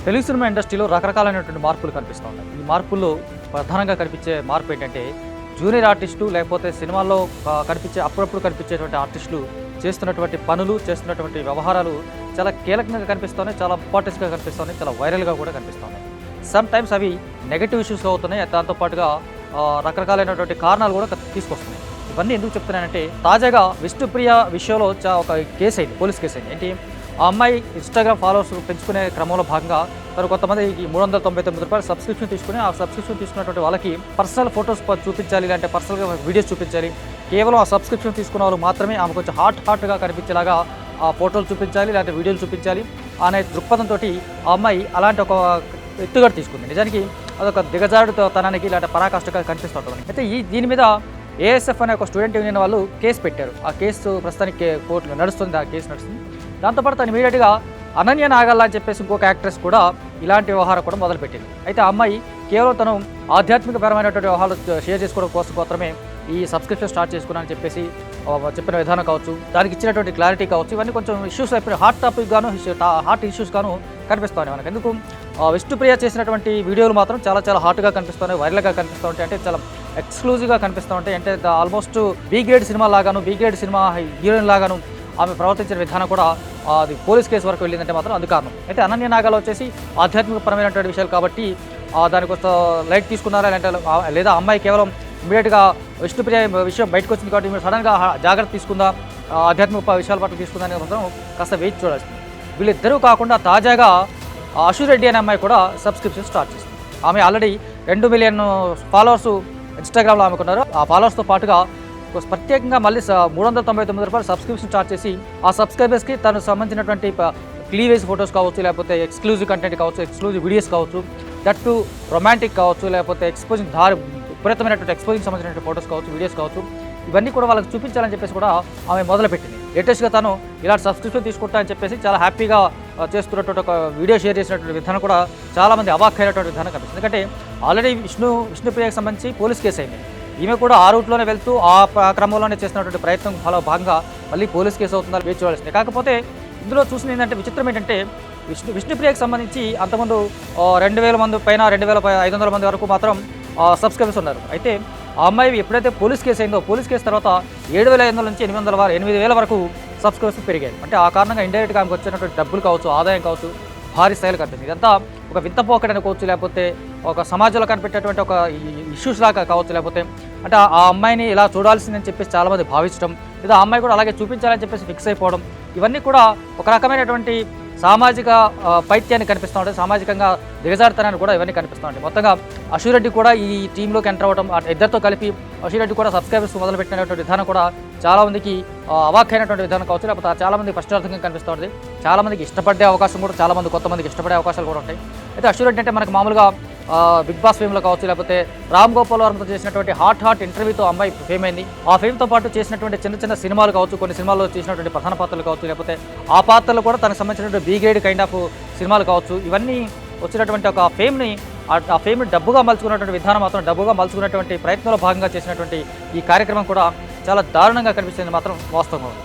Telugu cinema ఇండస్ట్రీలో రకరకాలైనటువంటి మార్పులు కనిపిస్తూ ఉన్నాయి. ఈ మార్పుల్లో ప్రధానంగా కనిపించే మార్పు ఏంటంటే జూనియర్ ఆర్టిస్టులు లేకపోతే సినిమాల్లో అప్పుడప్పుడు కనిపించేటువంటి ఆర్టిస్టులు చేస్తున్నటువంటి పనులు, చేస్తున్నటువంటి వ్యవహారాలు చాలా కీలకంగా కనిపిస్తున్నాయి, చాలా ఇంపార్టెన్స్గా కనిపిస్తున్నాయి, చాలా వైరల్గా కూడా కనిపిస్తున్నాయి. సమ్ టైమ్స్ అవి నెగటివ్ ఇష్యూస్గా అవుతున్నాయి. దాంతోపాటుగా రకరకాలైనటువంటి కారణాలు కూడా తీసుకొస్తున్నాయి. ఇవన్నీ ఎందుకు చెప్తున్నానంటే తాజాగా విష్ణుప్రియ విషయంలో ఒక కేసు అయింది, పోలీస్ కేసు అయింది. ఏంటి, ఆ అమ్మాయి ఇన్స్టాగ్రామ్ ఫాలోవర్స్ పెంచుకునే క్రమంలో భాగంగా తను కొంతమంది ₹399 సబ్స్క్రిప్షన్ తీసుకుని, ఆ సబ్స్క్రిప్షన్ తీసుకున్నటువంటి వాళ్ళకి పర్సనల్ ఫొటోస్ చూపించాలి, లేదంటే పర్సనల్గా వీడియోస్ చూపించాలి. కేవలం ఆ సబ్స్క్రిప్షన్ తీసుకున్న వాళ్ళు మాత్రమే ఆమె కొంచెం హాట్గా కనిపించేలాగా ఆ ఫోటోలు చూపించాలి, లేదంటే వీడియోలు చూపించాలి అనే దృక్పథంతో ఆ అమ్మాయి అలాంటి ఒక ఎత్తుగడ తీసుకుంది. నిజానికి అదొక దిగజారుతనానికి ఇలాంటి పరాకాష్ఠగా కనిపిస్తుంటుంది. అయితే దీని మీద ఏఎస్ఎఫ్ అనే ఒక స్టూడెంట్ యూనియన్ వాళ్ళు కేసు పెట్టారు. ఆ కేసు ప్రస్తుతానికి కోర్టులో నడుస్తుంది, ఆ కేసు నడుస్తుంది. దాంతోపాటు తను ఇమీడియట్గా అనన్య నాగల్లా అని చెప్పేసి ఇంకొక యాక్ట్రెస్ కూడా ఇలాంటి వ్యవహారం కూడా మొదలుపెట్టింది. అయితే ఆ అమ్మాయి కేవలం తను ఆధ్యాత్మికపరమైనటువంటి వ్యవహారాలు షేర్ చేసుకోవడం కోసం మాత్రమే ఈ సబ్స్క్రిప్షన్ స్టార్ట్ చేసుకున్నానని చెప్పేసి చెప్పిన విధానం కావచ్చు, దానికి ఇచ్చినటువంటి క్లారిటీ కావచ్చు, ఇవన్నీ కొంచెం ఇష్యూస్ అయిపోయి హాట్ టాపిక్ గాను హాట్ ఇష్యూస్ గాను కనిపిస్తున్నాయి మనకు. ఎందుకు విష్ణుప్రియ చేసినటువంటి వీడియోలు మాత్రం చాలా చాలా హాట్గా కనిపిస్తున్నాయి, వైరల్గా కనిపిస్తూ ఉంటాయి, అంటే చాలా ఎక్స్క్లూజివ్గా కనిపిస్తూ ఉంటాయి. అంటే ఆల్మోస్ట్ బీ గ్రేడ్ సినిమా లాగాను, బీ గ్రేడ్ సినిమా హీరోయిన్ లాగాను ఆమె ప్రవర్తించిన విధానం కూడా అది పోలీస్ కేసు వరకు వెళ్ళిందంటే మాత్రం అది కారణం. అయితే అనన్య నాగాలు వచ్చేసి ఆధ్యాత్మికపరమైనటువంటి విషయాలు కాబట్టి దానికోసం లైట్ తీసుకున్నారా లేదా అమ్మాయి కేవలం ఇమీడియట్గా విష్ణుప్రియ విషయం బయటకు వచ్చింది కాబట్టి మీరు సడన్గా జాగ్రత్త తీసుకుందా, ఆధ్యాత్మిక విషయాల పట్ల తీసుకుందా మాత్రం కాస్త వెయిట్ చూడాల్సింది. వీళ్ళిద్దరూ కాకుండా తాజాగా అశు రెడ్డి అనే అమ్మాయి కూడా సబ్స్క్రిప్షన్ స్టార్ట్ చేసింది. ఆమె ఆల్రెడీ 2 మిలియన్ ఫాలోవర్స్ ఇన్స్టాగ్రామ్లో ఆమెకున్నారు. ఆ ఫాలోవర్స్తో పాటుగా ప్రత్యేకంగా మళ్ళీ ₹399 సబ్స్క్రిప్షన్ స్టార్ట్ చేసి ఆ సబ్స్క్రైబర్స్కి తను సంబంధించినటువంటి క్లీవేజ్ ఫొటోస్ కావచ్చు, లేకపోతే ఎక్స్క్లూజివ్ కంటెంట్ కావచ్చు, ఎక్స్క్లూజివ్ వీడియోస్ కావచ్చు, దట్ టు రొమాంటిక్ కావచ్చు, లేకపోతే ఎక్స్పోజింగ్ విపరీతమైనటువంటి ఎక్స్పోజింగ్ సంబంధించిన ఫొటోస్ కావచ్చు, వీడియోస్ కావచ్చు, ఇవన్నీ కూడా వాళ్ళకి చూపించాలని చెప్పేసి కూడా ఆమె మొదలుపెట్టింది. లేటెస్ట్గా తను ఇలాంటి సబ్స్క్రిప్షన్ తీసుకుంటా అని చెప్పేసి చాలా హ్యాపీగా చేస్తున్నటువంటి ఒక వీడియో షేర్ చేసినటువంటి విధానం కూడా చాలామంది అవాక్కైనటువంటి విధానం కనిపిస్తుంది. ఎందుకంటే ఆల్రెడీ విష్ణుప్రియకి సంబంధించి పోలీస్ కేసు అయింది. ఈమె కూడా ఆ రూట్లోనే వెళ్తూ ఆ క్రమంలోనే చేసినటువంటి ప్రయత్నం భాగంగా మళ్ళీ పోలీస్ కేసు అవుతుందని వేచి చూడాల్సిందే. కాకపోతే ఇందులో చూసిన ఏంటంటే విచిత్రం ఏంటంటే విష్ణుప్రియకి సంబంధించి అంతకుముందు 2,000 మంది పైన 2,500 మంది వరకు మాత్రం సబ్స్క్రైబర్స్ ఉన్నారు. అయితే ఆ అమ్మాయి ఎప్పుడైతే పోలీస్ కేసు అయిందో, పోలీస్ కేసు తర్వాత 7,500 నుంచి 8,000 వరకు సబ్స్క్రైబర్స్ పెరిగాయి. అంటే ఆ కారణంగా ఇండైరెక్ట్గా ఆమెకు వచ్చినటువంటి డబ్బులు కావచ్చు, ఆదాయం కావచ్చు, భారీ స్థాయిలో కనిపిస్తుంది. ఇదంతా ఒక వింత పోకడ అనుకోవచ్చు, లేకపోతే ఒక సమాజంలో కనిపెట్టేటువంటి ఒక ఇష్యూస్ లాగా కావచ్చు, లేకపోతే అంటే ఆ అమ్మాయిని ఇలా చూడాల్సిందని చెప్పేసి చాలామంది భావించడం, లేదా ఆ అమ్మాయి కూడా అలాగే చూపించాలని చెప్పేసి ఫిక్స్ అయిపోవడం, ఇవన్నీ కూడా ఒక రకమైనటువంటి సామాజిక పైత్యాన్ని కనిపిస్తూ ఉంటాయి, సామాజికంగా దిగజారుతనాన్ని కూడా ఇవన్నీ కనిపిస్తూ ఉంటాయి. మొత్తంగా అశు రెడ్డి కూడా ఈ టీంలోకి ఎంటర్ అవ్వడం, ఇద్దరితో కలిపి అశు రెడ్డి కూడా సబ్స్క్రైబర్స్ మొదలుపెట్టినటువంటి విధానం కూడా చాలామందికి అవాక్కైనటువంటి విధానం కావచ్చు, లేకపోతే చాలామంది ప్రశ్నార్థంగా కనిపిస్తూ ఉంటుంది. చాలామందికి ఇష్టపడే అవకాశం కూడా, కొంతమందికి ఇష్టపడే అవకాశాలు కూడా ఉంటాయి. అయితే అశు రెడ్డి అంటే మనకు మామూలుగా బిగ్ బాస్ ఫేమ్లో కావచ్చు, లేకపోతే రామ్ గోపాల్ వర్మతో చేసినటువంటి హాట్ ఇంటర్వ్యూతో అమ్మాయి ఫేమ్ అయింది. ఆ ఫేమ్తో పాటు చేసినటువంటి చిన్న సినిమాలు కావచ్చు, కొన్ని సినిమాల్లో చేసినటువంటి ప్రధాన పాత్రలు కావచ్చు, లేకపోతే ఆ పాత్రలు కూడా తనకు సంబంధించినటువంటి బీ గ్రేడ్ కైండ్ ఆఫ్ సినిమాలు కావచ్చు, ఇవన్నీ వచ్చినటువంటి ఒక ఫేమ్ని డబ్బుగా మలుచుకున్నటువంటి విధానం మాత్రం, డబ్బుగా మలుచుకున్నటువంటి ప్రయత్నంలో భాగంగా చేసినటువంటి ఈ కార్యక్రమం కూడా చాలా దారుణంగా కనిపిస్తుంది మాత్రం వాస్తవం.